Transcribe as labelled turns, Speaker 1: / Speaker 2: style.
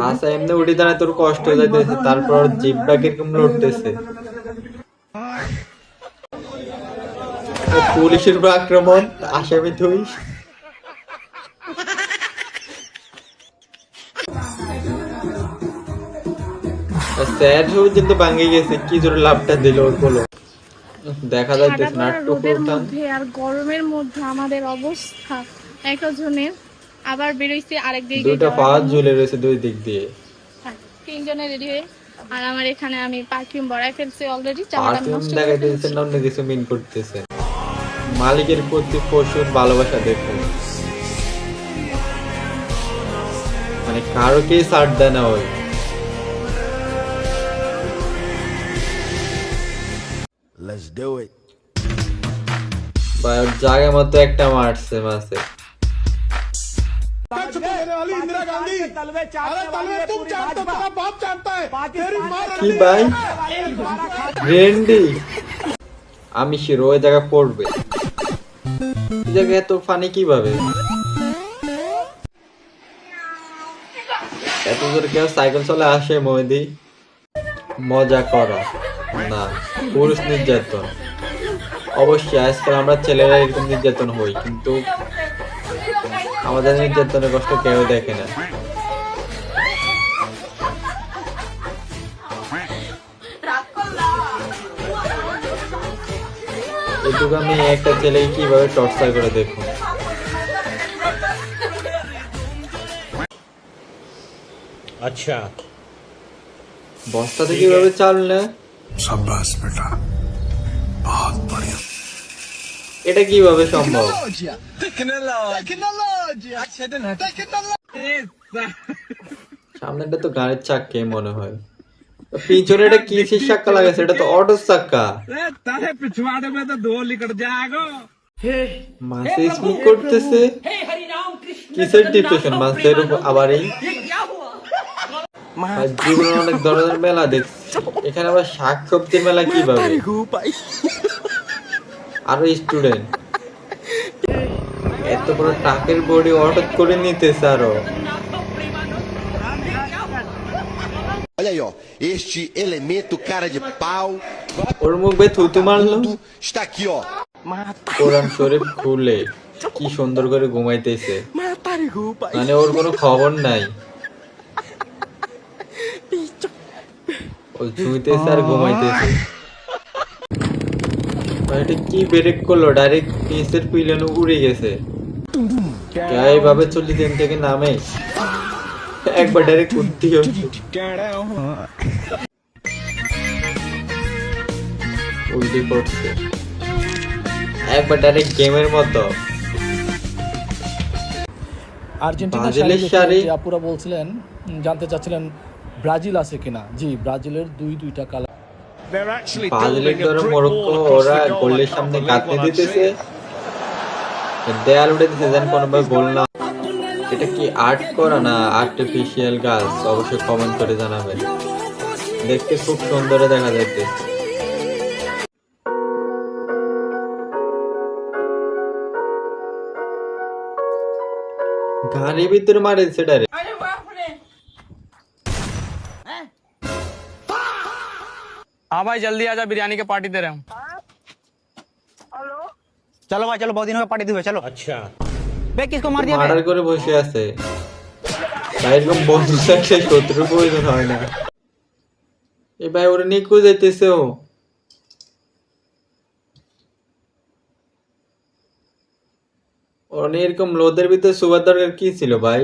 Speaker 1: আচ্ছা এমনি উঠে দাঁড়ায় তোর কষ্ট হয়ে যাইতেছে, তারপর জিব্বা কিরকম লড়তেছে। পুলিশের উপর আক্রমণ, আসামি তুই। স্যার ছবি কিন্তু ভাঙে গেছে, কি জোরে লাভটা দিল ওর বলো, দেখা যাইতেছে না।
Speaker 2: রোদের মধ্যে আর গরমের মধ্যে আমাদের অবস্থা একজনের, আবার বেরোইছে আরেক দিকে,
Speaker 1: দুইটা পা ঝুলে রয়েছে দুই দিক দিয়ে,
Speaker 2: তিনজনে রেডি হয়ে। আর আমার এখানে আমি পারফিউম ভরাই ফেলছি অলরেডি,
Speaker 1: পারফিউম দেখাইতেছে না অন্য কিছু মিন করতেছে। মালিকের প্রতি প্রচুর ভালোবাসা দেখুন, মানে কারো কে ছাড় দেয় না ওই।
Speaker 3: Let's do it.
Speaker 1: ভাই ওর জায়গা মতো একটা মারছে মাসে। কি ভাই রেন্ডি, আমি শিরো ওই জায়গা পড়বে, এই জায়গায় এত ফানি কিভাবে? এত জোরে কেউ সাইকেল চলে আসে মহিদি? মজা করা না, পুরুষ নির্যাতন। অবশ্যই আজকাল আমরা ছেলেরা এরকম নির্যাতন হই, কিন্তু আমাদের নির্যাতনের কষ্ট কেউ দেখে না। এটুকু আমি একটা ছেলেকে কিভাবে টর্চার করে দেখুন।
Speaker 4: আচ্ছা
Speaker 1: বস্তাতে কিভাবে চাল নেয়?
Speaker 3: शाबाश बेटा, बहुत बढ़िया।
Speaker 1: এটা কিভাবে সম্ভব? সামনেটা তো গাড়ির চাক্কা মনে হয়, পিছনে এটা কি চাক্কা লাগাইছে? এটা তো অটো চাক্কা। মাসে স্মোক করতেছে, কিসের ডিপ্রেশন মাসের উপর আবার এই জীবনে অনেক ধরনের মেলা দেখছি, এখানে আবার শাক সবজির মেলা কিভাবে? আরো স্টুডেন্ট এত বড় টাকের বডি অটো করে নিতেছে আরো।
Speaker 3: Olha aí, ó, este elemento cara de pau.
Speaker 1: ওর মুখে থুতু মারলো,
Speaker 3: Está aqui, ó.
Speaker 1: কোরআন শরীফ খুলে কি সুন্দর করে ঘুমাইতেছে, মানে ওর কোনো খবর নাই, ও ঝুঁইতেছে আর ঘুমাইতেছে। এটা কি ব্রেক করলো, ডাইরেক্ট নিচের পিলানো উড়ে গেছে। এইভাবে চল্লি দিন থেকে নামে একবার ডাইরেক্ট উঠতে উল্টি পড়ছে একবার ডাইরেক্ট গেমের মতো।
Speaker 5: আর্জেন্টিনার শাড়ি আপুরা বলছিলেন, জানতে চাচ্ছিলেন ব্রাজিল আছে কিনা। জি, ব্রাজিলের দুইটা কালার।
Speaker 1: ব্রাজিলের ধরে মরক্কো ওরা গোলের সামনে গাঁথনি দিতেছে, দেয়াল উঠে দিতেছে, যেন কোনোভাবে গোল না। এটা কি আর্ট করা না আর্টিফিশিয়াল গাছ? অবশ্যই কমেন্ট করে জানাবেন, দেখতে খুব সুন্দর দেখা যাচ্ছে। গাড়ির ভিতরে মারে সেটারে।
Speaker 6: हाँ भाई जल्दी आजा, बिरयानी के पार्टी दे रहे हूँ। चलो भाई चलो, बहुत दिन हो गए पार्टी दी हुए, चलो।
Speaker 4: अच्छा
Speaker 6: बे किसको मार दिया बे?
Speaker 1: মার্ডার করে বসে আছে ভাই, এরকম বন্ধু থাকলে শত্রুর প্রয়োজন হয় না। এ ভাই ওরে নিয়ে কো যাইতেছে ও? ওর এরকম লোদের ভিতরে সুগার দরকার কি ছিল ভাই?